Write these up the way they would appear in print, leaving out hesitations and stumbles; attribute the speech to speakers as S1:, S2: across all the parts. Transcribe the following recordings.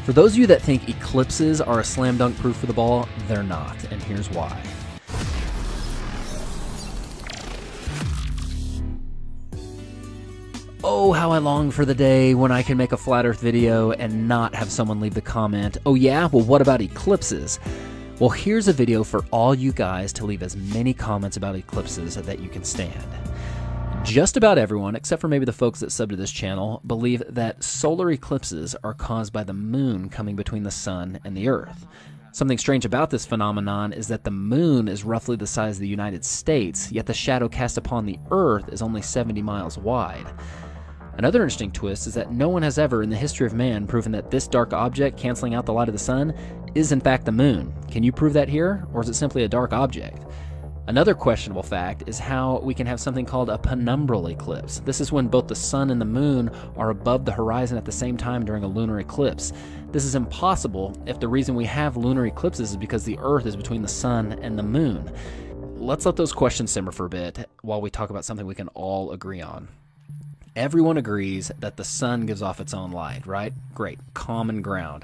S1: For those of you that think eclipses are a slam dunk proof for the ball, they're not, and here's why. Oh, how I long for the day when I can make a flat earth video and not have someone leave the comment, "Oh yeah, well what about eclipses?" Well, here's a video for all you guys to leave as many comments about eclipses that you can stand. Just about everyone, except for maybe the folks that sub to this channel, believe that solar eclipses are caused by the moon coming between the sun and the earth. Something strange about this phenomenon is that the moon is roughly the size of the United States, yet the shadow cast upon the earth is only 70 miles wide. Another interesting twist is that no one has ever in the history of man proven that this dark object canceling out the light of the sun is in fact the moon. Can you prove that here, or is it simply a dark object? Another questionable fact is how we can have something called a penumbral eclipse. This is when both the sun and the moon are above the horizon at the same time during a lunar eclipse. This is impossible if the reason we have lunar eclipses is because the earth is between the sun and the moon. Let's let those questions simmer for a bit while we talk about something we can all agree on. Everyone agrees that the sun gives off its own light, right? Great, common ground.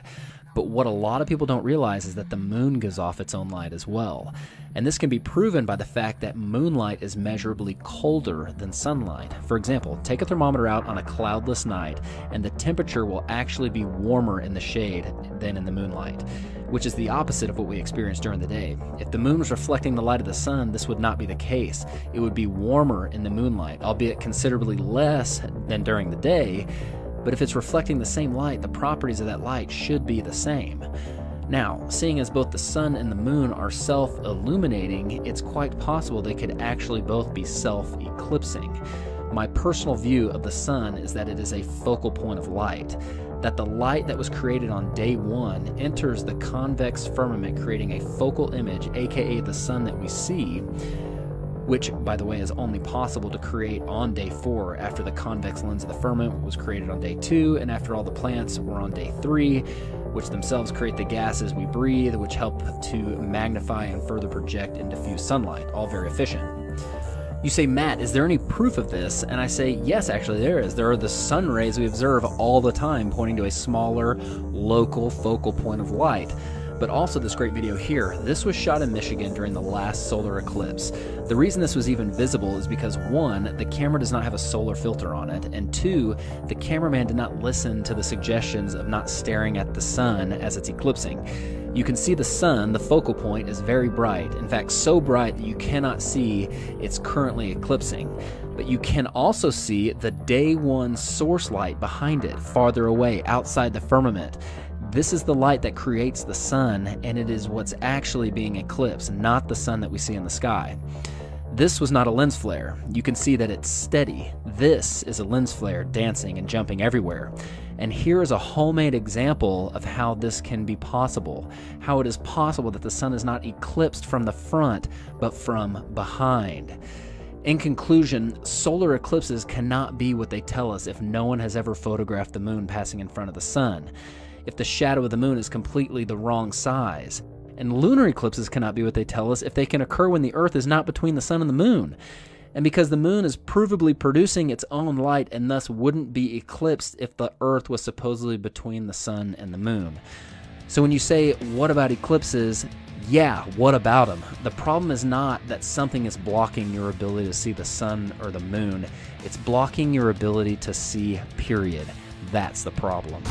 S1: But what a lot of people don't realize is that the moon gives off its own light as well. And this can be proven by the fact that moonlight is measurably colder than sunlight. For example, take a thermometer out on a cloudless night and the temperature will actually be warmer in the shade than in the moonlight, which is the opposite of what we experience during the day. If the moon was reflecting the light of the sun, this would not be the case. It would be warmer in the moonlight, albeit considerably less than during the day. But if it's reflecting the same light, the properties of that light should be the same. Now, seeing as both the sun and the moon are self-illuminating, it's quite possible they could actually both be self-eclipsing. My personal view of the sun is that it is a focal point of light, that the light that was created on day one enters the convex firmament, creating a focal image, aka the sun that we see, which, by the way, is only possible to create on day 4 after the convex lens of the firmament was created on day 2 and after all the plants were on day 3, which themselves create the gases we breathe, which help to magnify and further project and diffuse sunlight, all very efficient. You say, "Matt, is there any proof of this?" And I say, yes, actually there is. There are the sun rays we observe all the time pointing to a smaller, local focal point of light. But also this great video here. This was shot in Michigan during the last solar eclipse. The reason this was even visible is because 1, the camera does not have a solar filter on it, and 2, the cameraman did not listen to the suggestions of not staring at the sun as it's eclipsing. You can see the sun, the focal point, is very bright. In fact, so bright that you cannot see it's currently eclipsing. But you can also see the day 1 source light behind it, farther away, outside the firmament. This is the light that creates the sun, and it is what's actually being eclipsed, not the sun that we see in the sky. This was not a lens flare. You can see that it's steady. This is a lens flare dancing and jumping everywhere. And here is a homemade example of how this can be possible, how it is possible that the sun is not eclipsed from the front, but from behind. In conclusion, solar eclipses cannot be what they tell us if no one has ever photographed the moon passing in front of the sun, if the shadow of the moon is completely the wrong size. And lunar eclipses cannot be what they tell us if they can occur when the earth is not between the sun and the moon. And because the moon is provably producing its own light and thus wouldn't be eclipsed if the earth was supposedly between the sun and the moon. So when you say, what about eclipses? Yeah, what about them? The problem is not that something is blocking your ability to see the sun or the moon. It's blocking your ability to see, period. That's the problem.